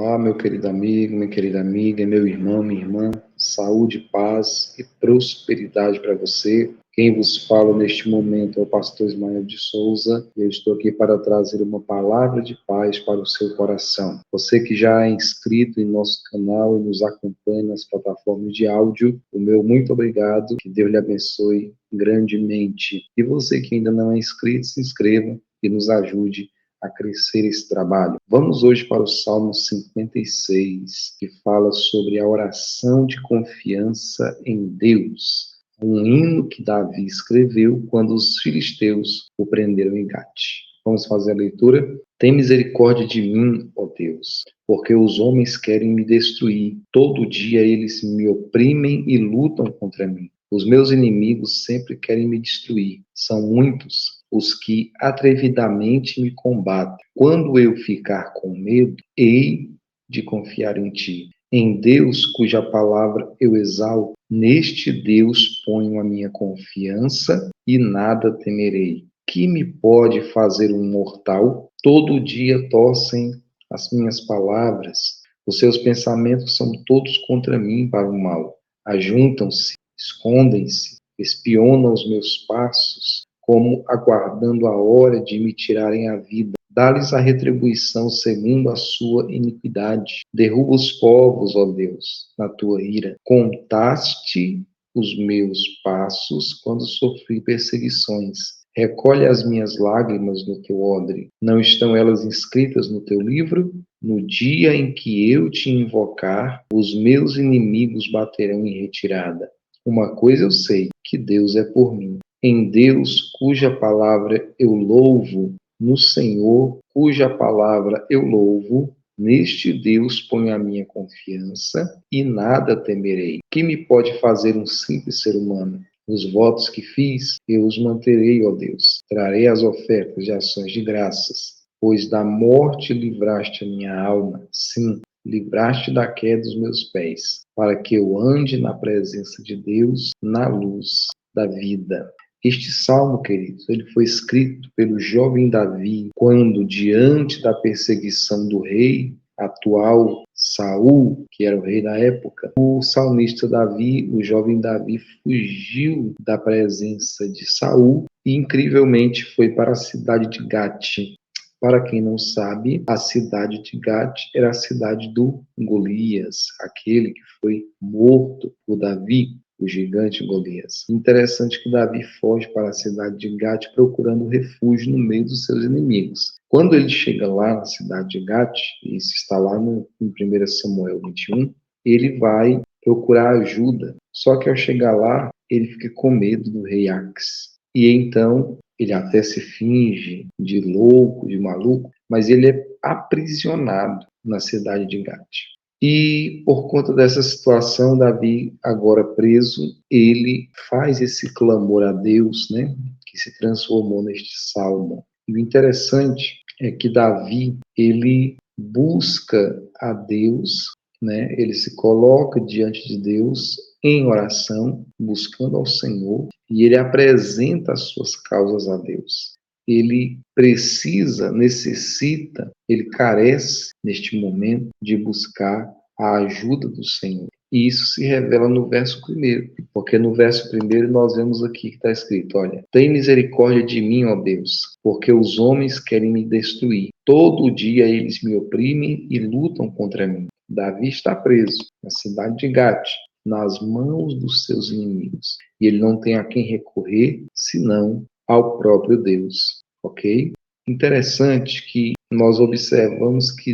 Olá, meu querido amigo, minha querida amiga, meu irmão, minha irmã, saúde, paz e prosperidade para você. Quem vos fala neste momento é o pastor Ismael de Souza e eu estou aqui para trazer uma palavra de paz para o seu coração. Você que já é inscrito em nosso canal e nos acompanha nas plataformas de áudio, o meu muito obrigado, que Deus lhe abençoe grandemente. E você que ainda não é inscrito, se inscreva e nos ajude a crescer esse trabalho. Vamos hoje para o Salmo 56, que fala sobre a oração de confiança em Deus. Um hino que Davi escreveu quando os filisteus o prenderam em Gate. Vamos fazer a leitura? Tem misericórdia de mim, ó Deus, porque os homens querem me destruir. Todo dia eles me oprimem e lutam contra mim. Os meus inimigos sempre querem me destruir. São muitos os que atrevidamente me combatem. Quando eu ficar com medo, hei de confiar em ti. Em Deus, cuja palavra eu exalto, neste Deus ponho a minha confiança e nada temerei. Que me pode fazer um mortal? Todo dia torcem as minhas palavras. Os seus pensamentos são todos contra mim para o mal. Ajuntam-se, escondem-se, espionam os meus passos, como aguardando a hora de me tirarem a vida. Dá-lhes a retribuição segundo a sua iniquidade. Derruba os povos, ó Deus, na tua ira. Contaste os meus passos quando sofri perseguições. Recolhe as minhas lágrimas no teu odre. Não estão elas inscritas no teu livro? No dia em que eu te invocar, os meus inimigos baterão em retirada. Uma coisa eu sei, que Deus é por mim. Em Deus, cuja palavra eu louvo, no Senhor, cuja palavra eu louvo, neste Deus ponho a minha confiança e nada temerei. Que me pode fazer um simples ser humano? Os votos que fiz, eu os manterei, ó Deus. Trarei as ofertas de ações de graças, pois da morte livraste a minha alma. Sim, livraste da queda dos meus pés, para que eu ande na presença de Deus, na luz da vida. Este salmo, queridos, ele foi escrito pelo jovem Davi quando, diante da perseguição do rei atual, Saul, que era o rei da época, o salmista Davi, o jovem Davi, fugiu da presença de Saul e, incrivelmente, foi para a cidade de Gate. Para quem não sabe, a cidade de Gate era a cidade do Golias, aquele que foi morto por Davi, o gigante Golias. Interessante que Davi foge para a cidade de Gate procurando refúgio no meio dos seus inimigos. Quando ele chega lá na cidade de Gate, e isso está lá em 1 Samuel 21, ele vai procurar ajuda. Só que ao chegar lá, ele fica com medo do rei Ax. E então ele até se finge de louco, de maluco, mas ele é aprisionado na cidade de Gate. E por conta dessa situação, Davi, agora preso, ele faz esse clamor a Deus, né, que se transformou neste salmo. E o interessante é que Davi, ele busca a Deus, né, ele se coloca diante de Deus em oração, buscando ao Senhor, e ele apresenta as suas causas a Deus. Ele precisa, necessita, ele carece neste momento de buscar a ajuda do Senhor. E isso se revela no verso 1, porque no verso 1 nós vemos aqui que está escrito, olha, tem misericórdia de mim, ó Deus, porque os homens querem me destruir. Todo dia eles me oprimem e lutam contra mim. Davi está preso na cidade de Gate, nas mãos dos seus inimigos. E ele não tem a quem recorrer, senão ao próprio Deus, ok? Interessante que nós observamos que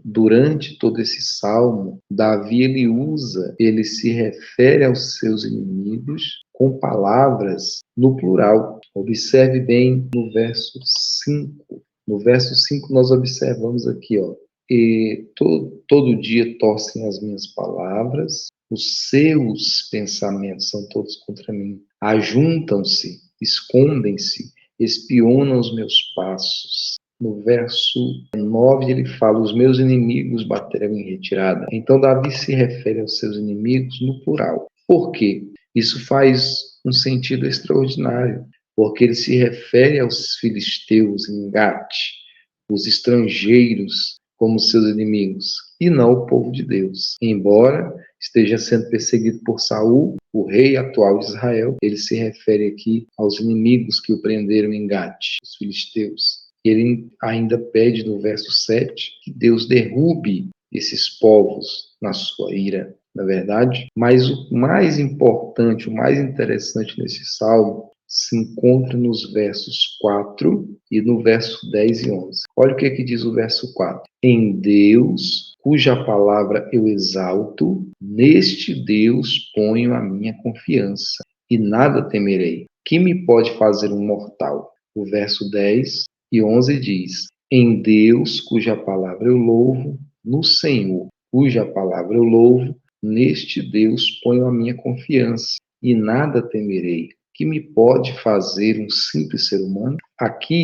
durante todo esse salmo, Davi ele se refere aos seus inimigos com palavras no plural. Observe bem no verso 5. No verso 5 nós observamos aqui, ó, e todo dia torcem as minhas palavras, os seus pensamentos são todos contra mim. Ajuntam-se, escondem-se, espionam os meus passos. No verso 9 ele fala, os meus inimigos baterão em retirada. Então Davi se refere aos seus inimigos no plural. Por quê? Isso faz um sentido extraordinário, porque ele se refere aos filisteus em Gate, os estrangeiros como seus inimigos, e não o povo de Deus. Embora esteja sendo perseguido por Saul, o rei atual de Israel, ele se refere aqui aos inimigos que o prenderam em Gate, os filisteus. Ele ainda pede no verso 7 que Deus derrube esses povos na sua ira, na verdade. Mas o mais importante, o mais interessante nesse salmo se encontra nos versos 4 e no verso 10 e 11. Olha o que diz o verso 4. Em Deus, cuja palavra eu exalto, neste Deus ponho a minha confiança, e nada temerei. Que me pode fazer um mortal? O verso 10 e 11 diz: em Deus, cuja palavra eu louvo, no Senhor, cuja palavra eu louvo, neste Deus ponho a minha confiança, e nada temerei. Que me pode fazer um simples ser humano? Aqui,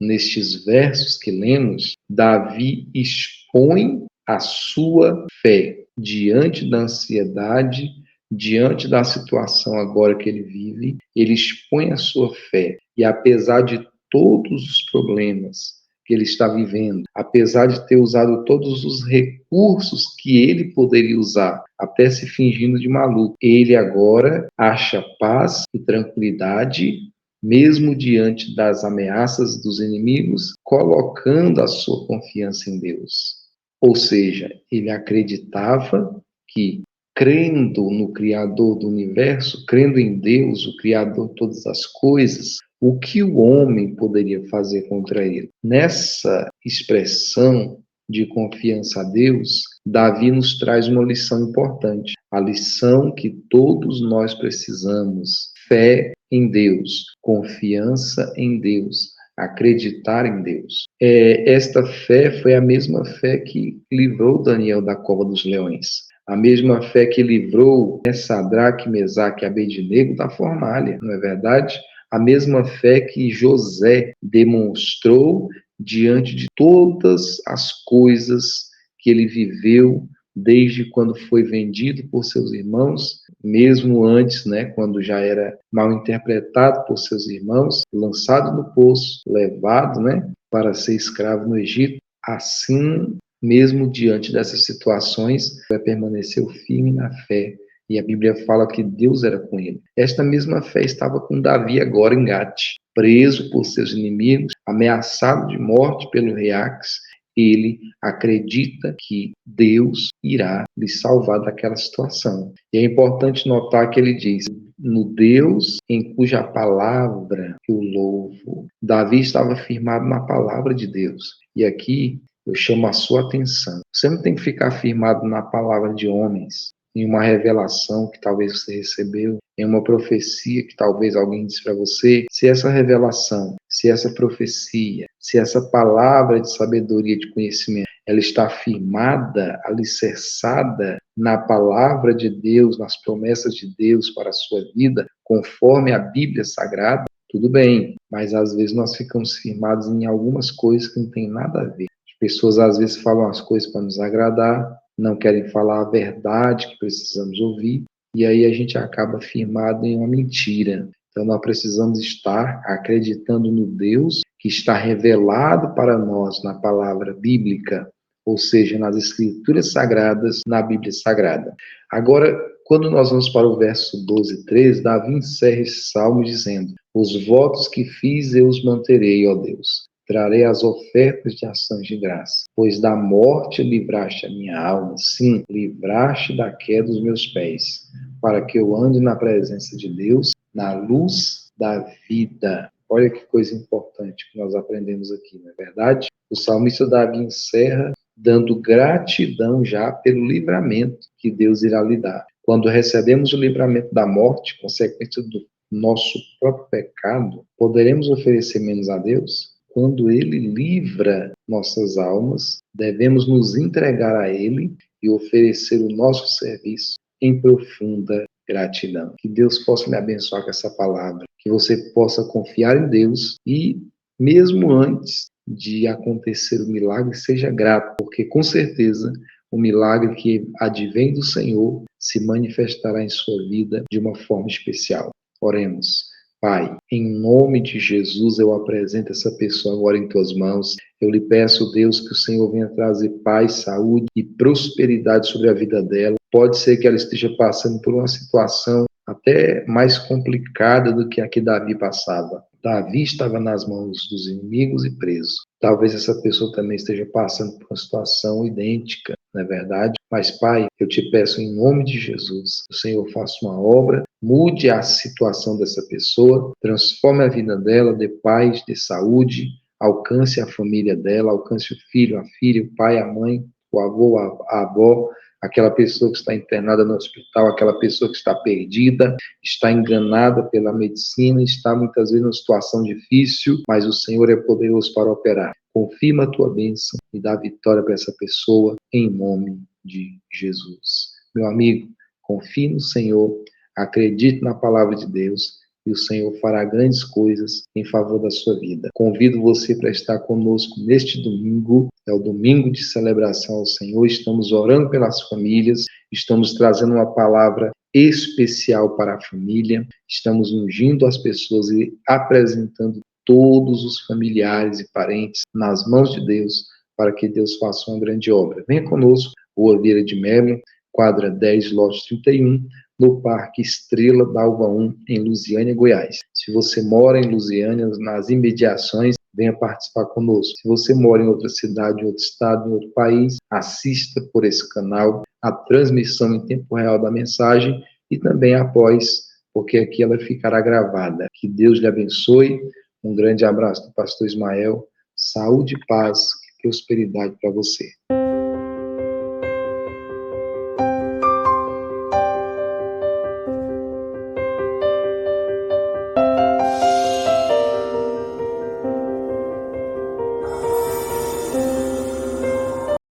nestes versos que lemos, Davi expõe a sua fé diante da ansiedade, diante da situação agora que ele vive, ele expõe a sua fé. E apesar de todos os problemas que ele está vivendo, apesar de ter usado todos os recursos que ele poderia usar, até se fingindo de maluco, ele agora acha paz e tranquilidade, mesmo diante das ameaças dos inimigos, colocando a sua confiança em Deus. Ou seja, ele acreditava que, crendo no Criador do universo, crendo em Deus, o Criador de todas as coisas, o que o homem poderia fazer contra ele? Nessa expressão de confiança a Deus, Davi nos traz uma lição importante, a lição que todos nós precisamos: fé em Deus, confiança em Deus, acreditar em Deus. Esta fé foi a mesma fé que livrou Daniel da cova dos leões. A mesma fé que livrou Sadraque, Mesaque e Abednego da fornalha, não é verdade? A mesma fé que José demonstrou diante de todas as coisas que ele viveu desde quando foi vendido por seus irmãos, mesmo antes, quando já era mal interpretado por seus irmãos, lançado no poço, levado, para ser escravo no Egito. Assim, mesmo diante dessas situações, vai permanecer firme na fé. E a Bíblia fala que Deus era com ele. Esta mesma fé estava com Davi agora em Gate, preso por seus inimigos, ameaçado de morte pelo rei Ax. Ele acredita que Deus irá lhe salvar daquela situação. E é importante notar que ele diz: no Deus em cuja palavra eu louvo. Davi estava firmado na palavra de Deus. E aqui eu chamo a sua atenção. Você não tem que ficar firmado na palavra de homens, em uma revelação que talvez você recebeu, em uma profecia que talvez alguém disse para você. Se essa revelação, se essa profecia, se essa palavra de sabedoria, de conhecimento, ela está firmada, alicerçada na palavra de Deus, nas promessas de Deus para a sua vida, conforme a Bíblia Sagrada, tudo bem, mas às vezes nós ficamos firmados em algumas coisas que não tem nada a ver. As pessoas às vezes falam as coisas para nos agradar, não querem falar a verdade que precisamos ouvir, e aí a gente acaba firmado em uma mentira. Então nós precisamos estar acreditando no Deus que está revelado para nós na palavra bíblica, ou seja, nas escrituras sagradas, na Bíblia Sagrada. Agora, quando nós vamos para o verso 12 e 13, Davi encerra esse salmo dizendo: os votos que fiz eu os manterei, ó Deus. Trarei as ofertas de ações de graça, pois da morte livraste a minha alma, sim, livraste da queda dos meus pés, para que eu ande na presença de Deus, na luz da vida. Olha que coisa importante que nós aprendemos aqui, não é verdade? O salmista Davi encerra dando gratidão já pelo livramento que Deus irá lhe dar. Quando recebemos o livramento da morte, consequência do nosso próprio pecado, poderemos oferecer menos a Deus? Quando Ele livra nossas almas, devemos nos entregar a Ele e oferecer o nosso serviço em profunda gratidão. Que Deus possa me abençoar com essa palavra, que você possa confiar em Deus e, mesmo antes de acontecer o milagre, seja grato, porque com certeza o milagre que advém do Senhor se manifestará em sua vida de uma forma especial. Oremos. Pai, em nome de Jesus, eu apresento essa pessoa agora em tuas mãos. Eu lhe peço, Deus, que o Senhor venha trazer paz, saúde e prosperidade sobre a vida dela. Pode ser que ela esteja passando por uma situação até mais complicada do que a que Davi passava. Davi estava nas mãos dos inimigos e preso. Talvez essa pessoa também esteja passando por uma situação idêntica, não é verdade? Mas, Pai, eu te peço em nome de Jesus, que o Senhor faça uma obra, mude a situação dessa pessoa, transforme a vida dela, dê paz, dê saúde, alcance a família dela, alcance o filho, a filha, o pai, a mãe, o avô, a avó, aquela pessoa que está internada no hospital, aquela pessoa que está perdida, está enganada pela medicina, está muitas vezes numa situação difícil, mas o Senhor é poderoso para operar. Confirma a tua bênção e dá vitória para essa pessoa, em nome de Jesus. Meu amigo, confie no Senhor, acredite na palavra de Deus, e o Senhor fará grandes coisas em favor da sua vida. Convido você para estar conosco neste domingo, é o domingo de celebração ao Senhor, estamos orando pelas famílias, estamos trazendo uma palavra especial para a família, estamos ungindo as pessoas e apresentando todos os familiares e parentes nas mãos de Deus, para que Deus faça uma grande obra. Venha conosco, Rua Vieira de Mello, quadra 10, lote 31, no Parque Estrela Dalva 1, em Lusiânia, Goiás. Se você mora em Lusiânia, nas imediações, venha participar conosco. Se você mora em outra cidade, em outro estado, em outro país, assista por esse canal a transmissão em tempo real da mensagem e também após, porque aqui ela ficará gravada. Que Deus lhe abençoe. Um grande abraço do pastor Ismael. Saúde, paz e prosperidade para você.